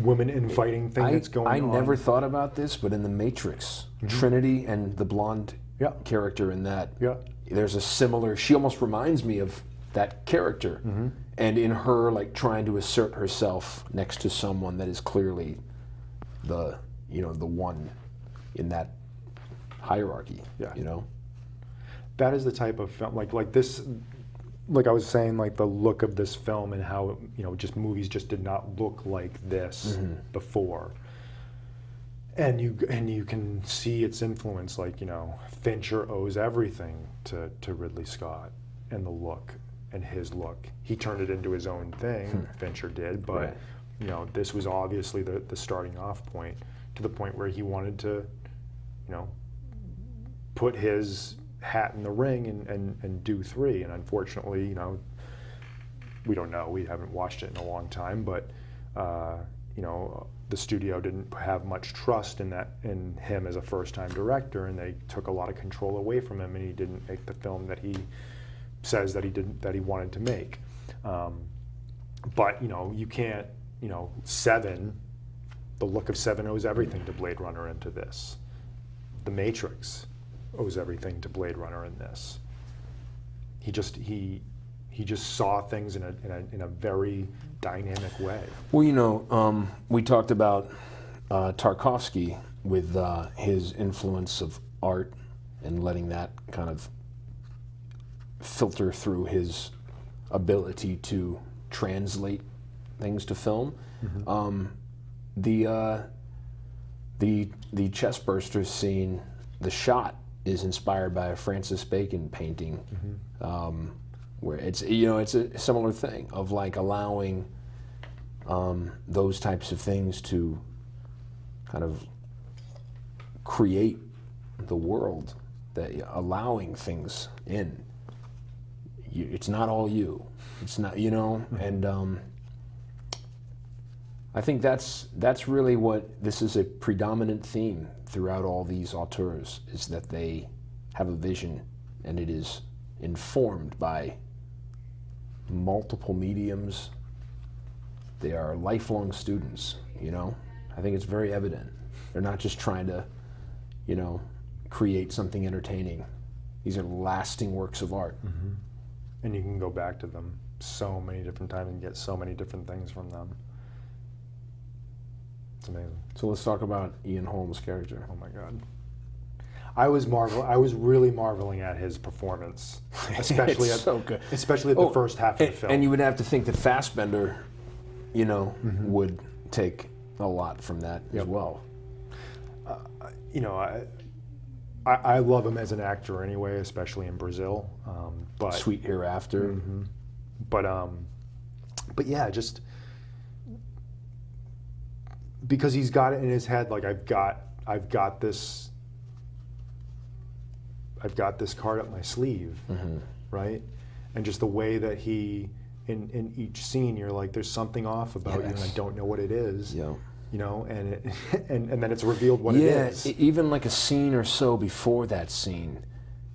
women infighting thing that's going on. I never thought about this, but in The Matrix, Trinity and the blonde character in that, there's a similar, she almost reminds me of that character. And in her trying to assert herself next to someone that is clearly the one in that hierarchy. That is the type of film like this. Like I was saying, the look of this film and how just movies just did not look like this before. And you can see its influence. Fincher owes everything to Ridley Scott and the look and his look. He turned it into his own thing. Fincher did, but this was obviously the starting off point, to the point where he wanted to put his hat in the ring and do 3, and unfortunately we don't know, we haven't watched it in a long time, but the studio didn't have much trust in him as a first-time director, and they took a lot of control away from him, and he didn't make the film that he says that he wanted to make. But you can't, Seven, the look of Seven owes everything to Blade Runner and to this. The Matrix owes everything to Blade Runner in this. He just saw things in a very dynamic way. Well, we talked about Tarkovsky with his influence of art and letting that kind of filter through his ability to translate things to film. The chestburster scene, the shot is inspired by a Francis Bacon painting, where it's a similar thing of allowing those types of things to kind of create the world that allowing things in. It's not all you. It's not, you know, and I think that's really what this is, a predominant theme throughout all these auteurs, is that they have a vision, and it is informed by multiple mediums. They are lifelong students, you know. I think it's very evident. They're not just trying to, you know, create something entertaining. These are lasting works of art. And you can go back to them so many different times and get so many different things from them. It's amazing. So let's talk about Ian Holm's character. Oh my God. I was really marveling at his performance, especially so good. Especially at the first half of the film. And you would have to think that Fassbender, you know, would take a lot from that as well. You know, I love him as an actor anyway, especially in Brazil. But Sweet Hereafter. But yeah, just because he's got it in his head, like I've got this card up my sleeve, right? And just the way that he, in each scene, you're like, there's something off about you, and I don't know what it is. Yeah. You know, and and then it's revealed what it is. Yeah, even like a scene or so before that scene,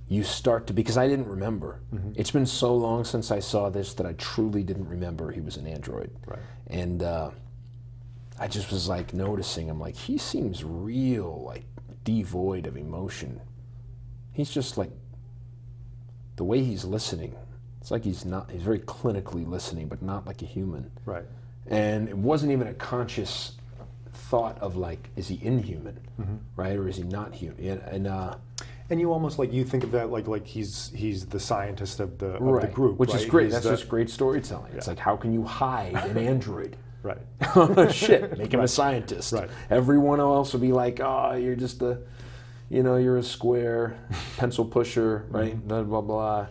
you start to, because I didn't remember. It's been so long since I saw this that I truly didn't remember he was an android. Right. And I just was like noticing, I'm like, he seems real, like devoid of emotion. He's just like, the way he's listening, it's like he's very clinically listening, but not like a human. Right. And it wasn't even a conscious thought of like, is he inhuman, right, or is he not human? And you almost like, you think of that like he's the scientist of the group, which right? is great. That's just great storytelling. It's like, how can you hide an android? Right. Shit, make him a scientist. Right. Everyone else would be like, oh, you're just a, you know, you're a square pencil pusher, right? Blah blah blah,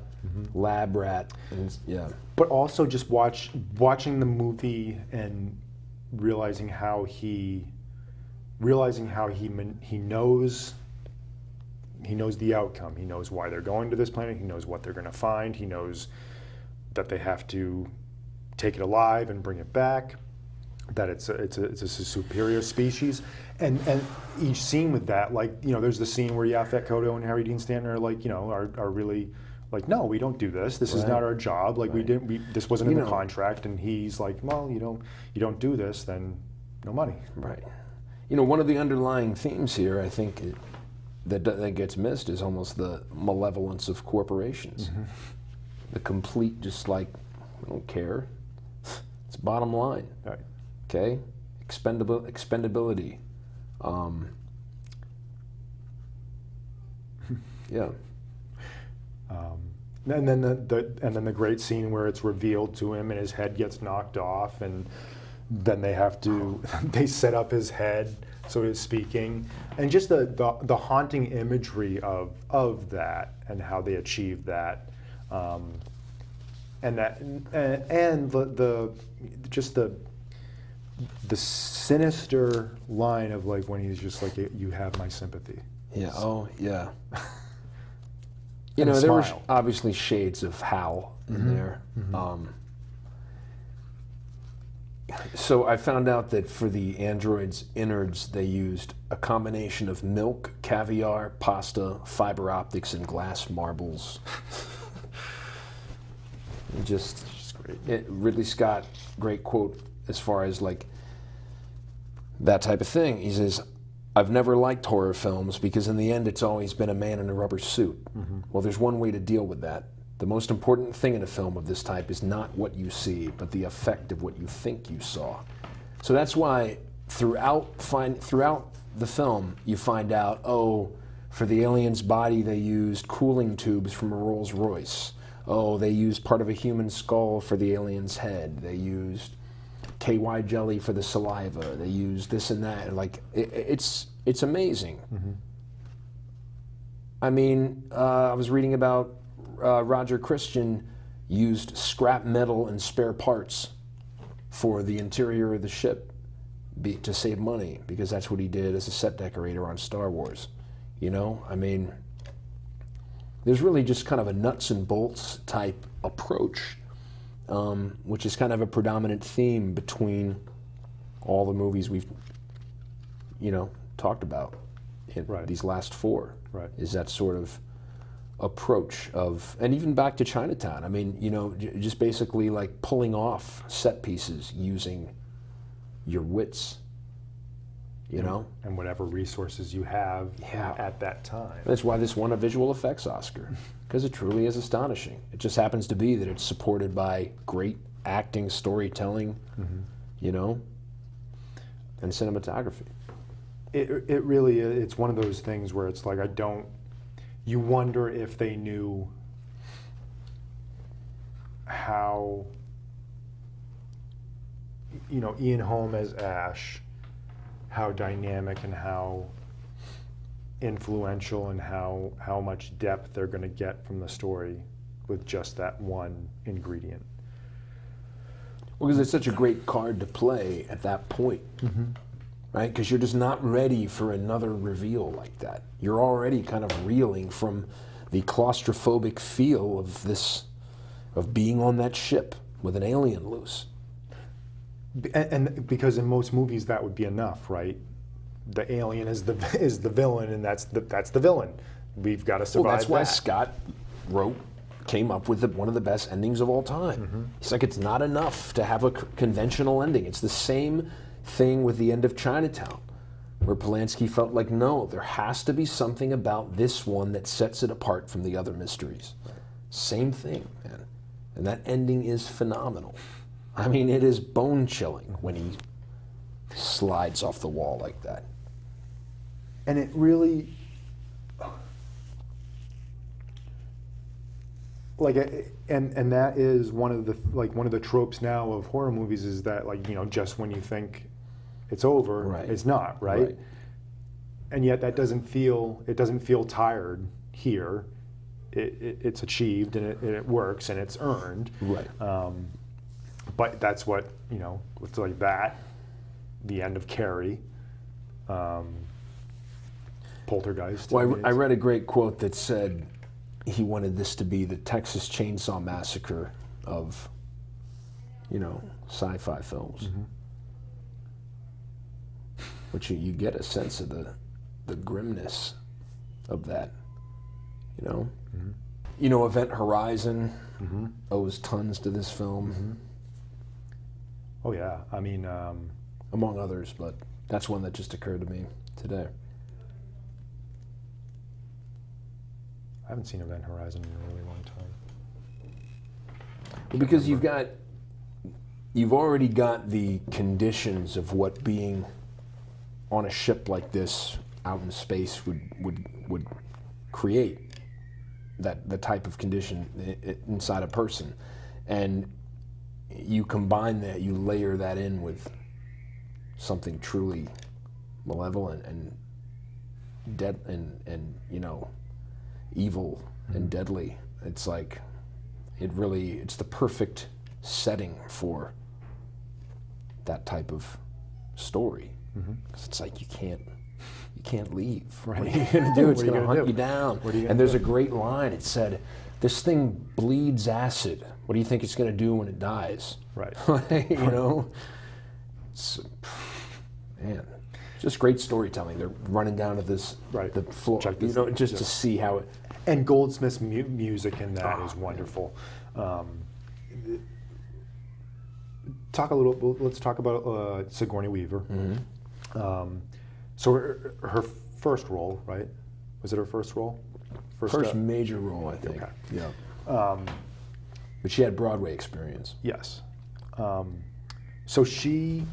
lab rat, and yeah. But also just watching the movie and realizing how he knows the outcome. He knows why they're going to this planet. He knows what they're going to find. He knows that they have to take it alive and bring it back. That it's a superior species, and each scene with that, like, you know, there's the scene where Yaphet Kotto and Harry Dean Stanton are like, you know, are really like, no, we don't do this. This is not our job. Like, this wasn't in the contract. And he's like, well, you don't do this, then no money. Right. You know, one of the underlying themes here, I think, that gets missed is almost the malevolence of corporations. The complete, just like, we don't care. It's bottom line. Right. Okay, expendability. Yeah. And then the great scene where it's revealed to him and his head gets knocked off, and then they have to they set up his head so he's speaking, and just the haunting imagery of that and how they achieved that, and the sinister line of like when he's just like, you have my sympathy. Yeah. Oh yeah. You know, there were obviously shades of Hal in there. So I found out that for the android's innards, they used a combination of milk, caviar, pasta, fiber optics, and glass marbles. Just great. Ridley Scott, great quote as far as like that type of thing. He says, I've never liked horror films because in the end it's always been a man in a rubber suit. Well, there's one way to deal with that. The most important thing in a film of this type is not what you see, but the effect of what you think you saw. So that's why throughout the film you find out, oh, for the alien's body they used cooling tubes from a Rolls Royce. Oh, they used part of a human skull for the alien's head. They used KY jelly for the saliva. They used this and that. And like, it's amazing. I mean, I was reading about Roger Christian used scrap metal and spare parts for the interior of the ship to save money, because that's what he did as a set decorator on Star Wars. You know, I mean, There's really just kind of a nuts and bolts type approach, which is kind of a predominant theme between all the movies we've, talked about in these last four. Right. Is that sort of approach of, and even back to Chinatown. I mean, just basically like pulling off set pieces using your wits, and whatever resources you have at that time. That's why this won a visual effects Oscar, because it truly is astonishing. It just happens to be that it's supported by great acting, storytelling, and cinematography. It really is. It's one of those things where it's like you wonder if they knew how, Ian Holm as Ash, how dynamic and how influential and how much depth they're going to get from the story with just that one ingredient. Well, because it's such a great card to play at that point, right? Because you're just not ready for another reveal like that. You're already kind of reeling from the claustrophobic feel of being on that ship with an alien loose. And because in most movies that would be enough, right? The alien is the villain, and that's the villain. We've got to survive. Well, that's why Scott came up with one of the best endings of all time. It's like, it's not enough to have a conventional ending. It's the same thing with the end of Chinatown, where Polanski felt like, no, there has to be something about this one that sets it apart from the other mysteries. Same thing, man. And that ending is phenomenal. I mean, it is bone-chilling when he slides off the wall like that. And it really, and that is one of the tropes now of horror movies, is that, just when you think it's over, it's not, right? And yet that doesn't feel tired here. It's achieved, and it works, and it's earned. Right. But that's what, it's like that, the end of Carrie, Poltergeist. Well, I read a great quote that said he wanted this to be the Texas Chainsaw Massacre of, sci-fi films. Which you get a sense of the grimness of that, Event Horizon owes tons to this film. Oh yeah, I mean, among others, but that's one that just occurred to me today. I haven't seen Event Horizon in a really long time. Well, because you've already got the conditions of what being on a ship like this out in space would create, the type of condition inside a person, and you combine that, you layer that in with something truly malevolent and dead and evil and deadly. It's like, it's the perfect setting for that type of story. Because it's like, you can't leave. Right. What are you going to do? It's going to hunt you down. And there's a great line. It said, "This thing bleeds acid. What do you think it's going to do when it dies?" Right. It's, man, just great storytelling. They're running down to the floor, just to see how it. And Goldsmith's music in that is wonderful. Let's talk about Sigourney Weaver. So her first role, right? Was it her first role? First major role, I think. Okay. Yeah. But she had Broadway experience. Yes. So she's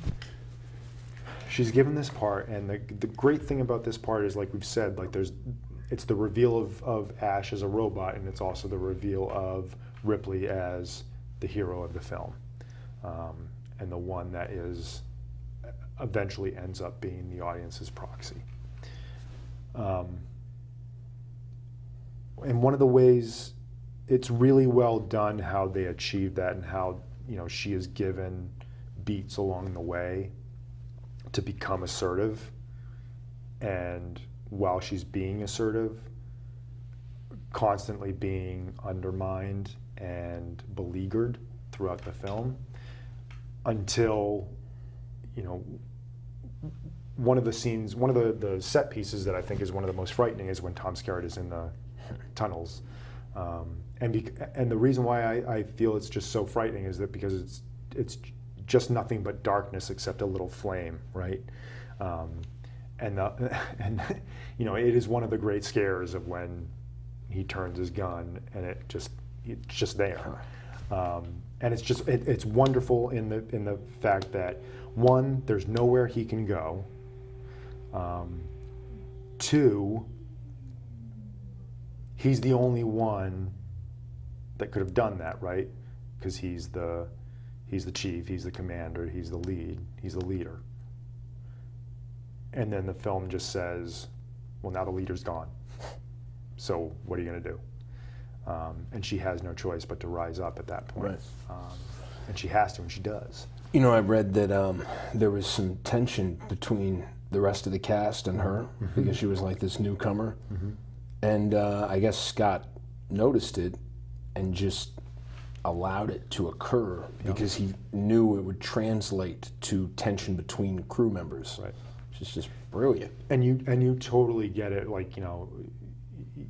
given this part, and the great thing about this part is, like we've said, it's the reveal of Ash as a robot, and it's also the reveal of Ripley as the hero of the film, and the one that eventually ends up being the audience's proxy. And one of the ways it's really well done how they achieve that, and how she is given beats along the way to become assertive, and while she's being assertive, constantly being undermined and beleaguered throughout the film until, you know, one of the scenes, one of the set pieces that I think is one of the most frightening is when Tom Skerritt is in the tunnels. And the reason why I feel it's just so frightening is that because it's just nothing but darkness except a little flame, right? And you know, it is one of the great scares of when he turns his gun and it's just there. And it's wonderful in the fact that, one, there's nowhere he can go. Two, he's the only one that could have done that, right? Because he's the chief, he's the commander, he's the lead, he's the leader. And then the film just says, well, now the leader's gone. So what are you going to do? And she has no choice but to rise up at that point. Right. And she has to, and she does. You know, I read that there was some tension between the rest of the cast and her, because she was like this newcomer. And I guess Scott noticed it and just allowed it to occur because he knew it would translate to tension between crew members. Right. Which is just brilliant. And you totally get it. Like, you know,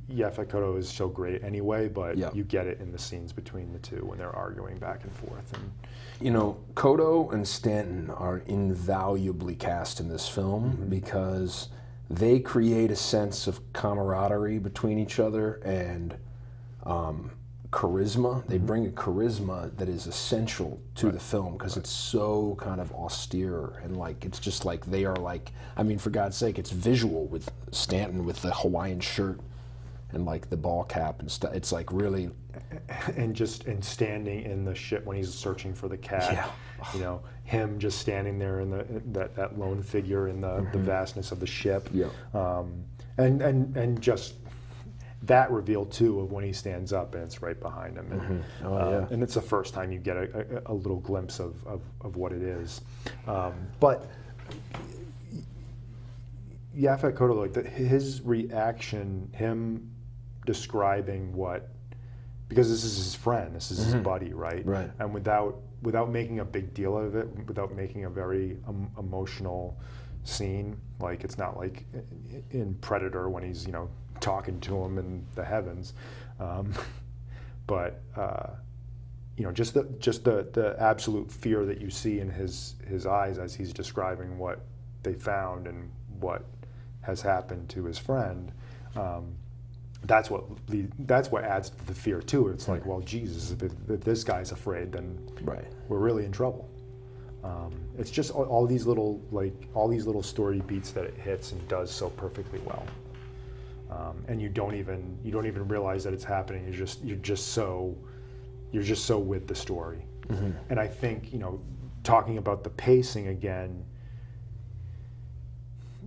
Yaphet Kotto is so great anyway, but you get it in the scenes between the two when they're arguing back and forth. And you know, Kotto and Stanton are invaluably cast in this film because they create a sense of camaraderie between each other and charisma. They bring a charisma that is essential to the film because it's so kind of austere and like it's just like they are like, I mean, for God's sake, it's visual with Stanton with the Hawaiian shirt and like the ball cap and stuff. It's like really, and standing in the ship when he's searching for the cat. You know, him just standing there in that lone figure in the vastness of the ship. And just that reveal too of when he stands up and it's right behind him. And, and it's the first time you get a little glimpse of what it is. But Yaphet Kotto, like his reaction, him describing what, because this is his friend, this is his buddy, right? Right. And without making a big deal of it, without making a very emotional scene, like it's not like in Predator when he's, you know, talking to him in the heavens, but you know, just the absolute fear that you see in his eyes as he's describing what they found and what has happened to his friend. That's what adds to the fear too. It's like, well, Jesus, if this guy's afraid, then we're really in trouble. It's just all these little story beats that it hits and does so perfectly well. And you don't even realize that it's happening. You're just so with the story. And I think, you know, talking about the pacing again,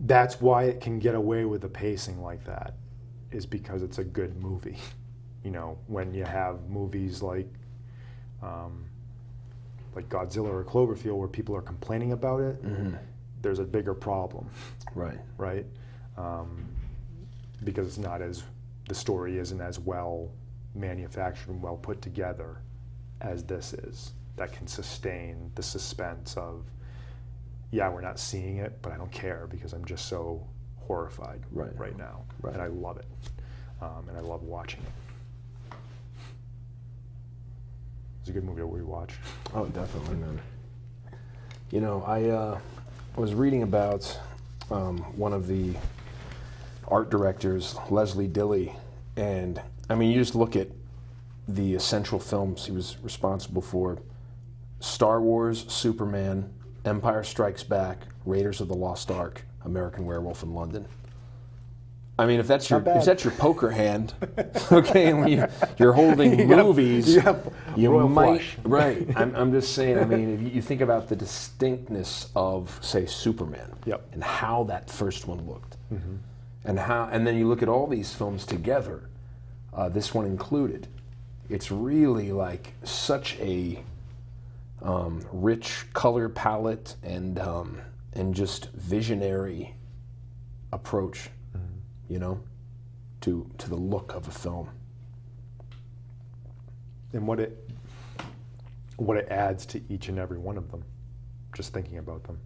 that's why it can get away with the pacing like that, is because it's a good movie. You know, when you have movies like Godzilla or Cloverfield where people are complaining about it, there's a bigger problem. Right? Because it's not the story isn't as well manufactured and well put together as this is, that can sustain the suspense of, yeah, we're not seeing it, but I don't care because I'm just so horrified right now. And I love it. And I love watching it. It's a good movie to rewatch. Oh, definitely, man. You know, I was reading about one of the art directors, Leslie Dilley, and I mean, you just look at the essential films he was responsible for: Star Wars, Superman, Empire Strikes Back, Raiders of the Lost Ark, American Werewolf in London. I mean, if that's your poker hand, okay, when you're holding movies, you might I'm just saying. I mean, if you think about the distinctness of, say, Superman, and how that first one looked, and then you look at all these films together, this one included. It's really like such a rich color palette and just visionary approach, you know, to the look of a film. and what it adds to each and every one of them, just thinking about them.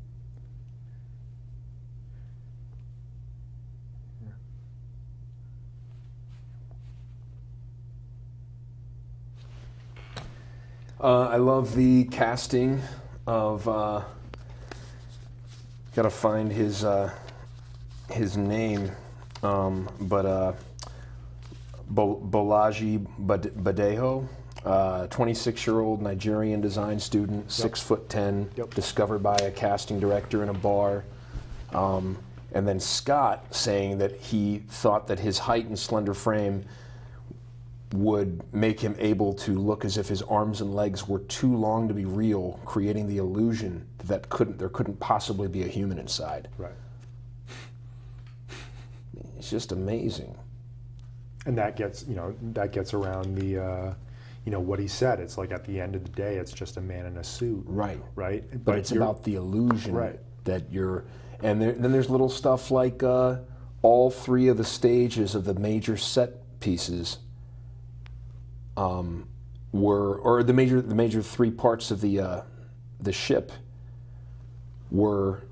I love the casting of. Gotta find his name, but Bolaji Badejo, 26-year-old Nigerian design student, 6'10", discovered by a casting director in a bar. And then Scott saying that he thought that his height and slender frame would make him able to look as if his arms and legs were too long to be real, creating the illusion that there couldn't possibly be a human inside. Right. It's just amazing. And that gets around the what he said. It's like at the end of the day, it's just a man in a suit. Right. Right. But it's about the illusion that you're. And then there's little stuff like all three of the stages of the major set pieces. Or the major three parts of the ship were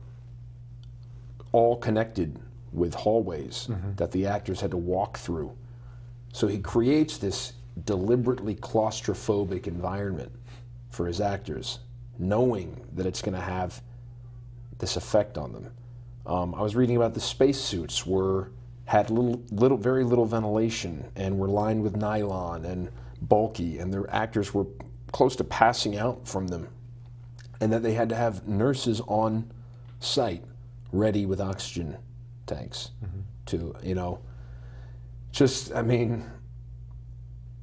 all connected with hallways that the actors had to walk through. So he creates this deliberately claustrophobic environment for his actors, knowing that it's going to have this effect on them. I was reading about the spacesuits had very little ventilation and were lined with nylon and bulky, and their actors were close to passing out from them, and that they had to have nurses on site ready with oxygen tanks to,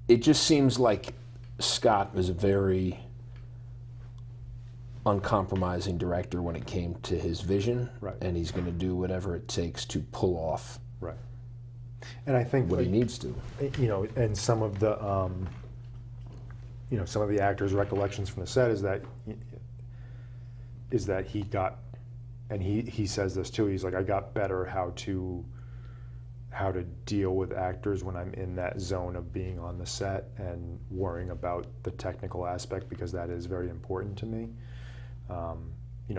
it just seems like Scott was a very uncompromising director when it came to his vision, and he's going to do whatever it takes to pull off and I think what he needs to. And some of the some of the actors' recollections from the set is that he got, and he says this too, he's like, I got better how to deal with actors when I'm in that zone of being on the set and worrying about the technical aspect, because that is very important to me.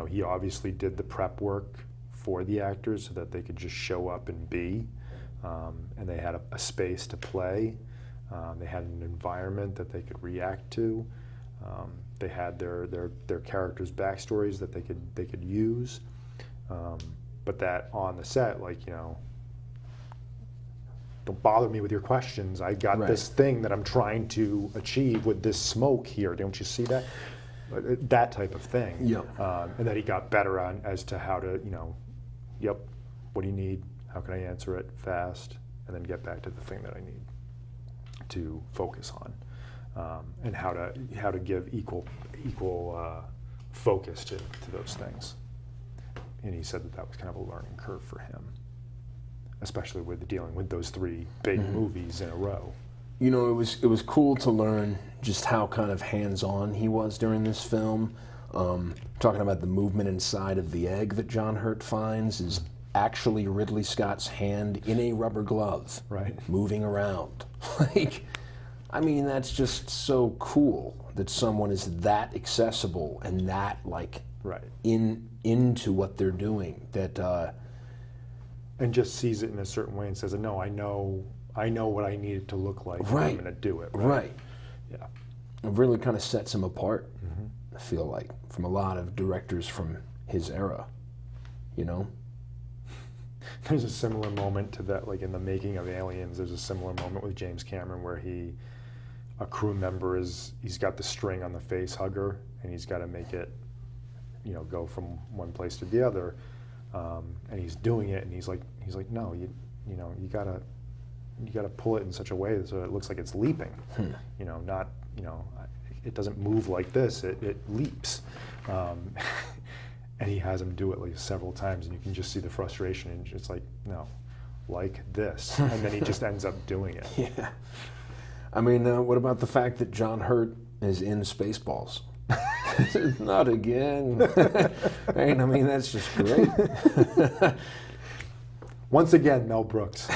He obviously did the prep work for the actors so that they could just show up and be, and they had a space to play. They had an environment that they could react to. They had their characters' backstories that they could use. But that on the set, don't bother me with your questions. I got this thing that I'm trying to achieve with this smoke here. Don't you see that? That type of thing. Yeah. And that he got better on as to how to, what do you need? How can I answer it fast? And then get back to the thing that I need to focus on, and how to give equal focus to those things. And he said that was kind of a learning curve for him, especially with dealing with those three big movies in a row. It was cool to learn just how kind of hands-on he was during this film. Talking about the movement inside of the egg that John Hurt finds is actually Ridley Scott's hand in a rubber glove, moving around. That's just so cool that someone is that accessible and that into what they're doing, that and just sees it in a certain way and says, no, I know what I need it to look like, and I'm going to do it. Yeah. It really kind of sets him apart, I feel like, from a lot of directors from his era, There's a similar moment to that, like in the making of Aliens, there's a similar moment with James Cameron where a crew member he's got the string on the face hugger, and he's got to make it, go from one place to the other, and he's doing it, and he's like, no, you gotta pull it in such a way so it looks like it's leaping, not, it doesn't move like this, it leaps. And he has him do it several times, and you can just see the frustration, and it's like, no, like this. And then he just ends up doing it. Yeah. What about the fact that John Hurt is in Spaceballs? Not again. That's just great. Once again, Mel Brooks.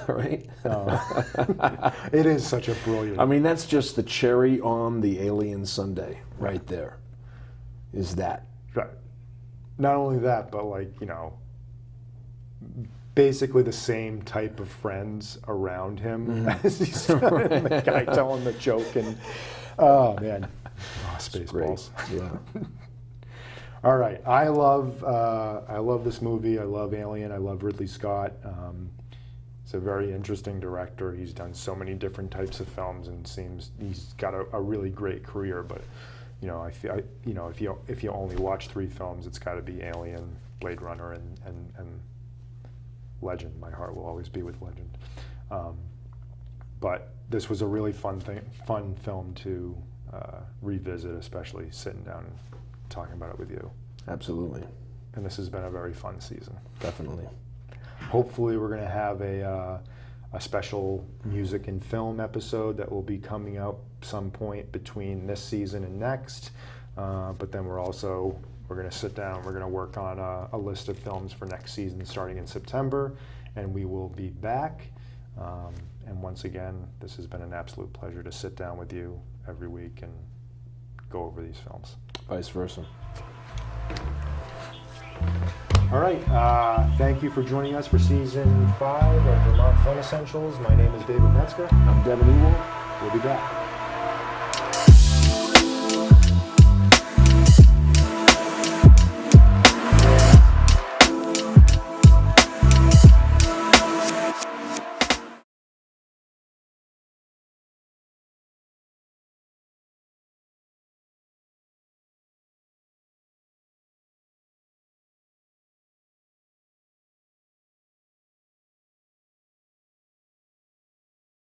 Right? It is such a brilliant. I mean, that's just the cherry on the Alien Sundae right there. Is that. Right. Not only that, but like, basically the same type of friends around him as he's and the guy telling the joke and oh man, Spaceballs. Yeah. All right, I love this movie. I love Alien. I love Ridley Scott. He's a very interesting director. He's done so many different types of films and seems he's got a really great career. But I feel if you only watch 3 films, it's got to be Alien, Blade Runner, and Legend. My heart will always be with Legend. But this was a really fun film to revisit, especially sitting down and talking about it with you. Absolutely. And this has been a very fun season. Definitely. Hopefully we're going to have a special music and film episode that will be coming out some point between this season and next. But then we're going to sit down, we're going to work on a list of films for next season starting in September, and we will be back. And once again, this has been an absolute pleasure to sit down with you every week and go over these films. Vice versa. All right, thank you for joining us for Season 5 of Vermont Fim Essentials. My name is David Metzger. I'm Devon Ewell. We'll be back.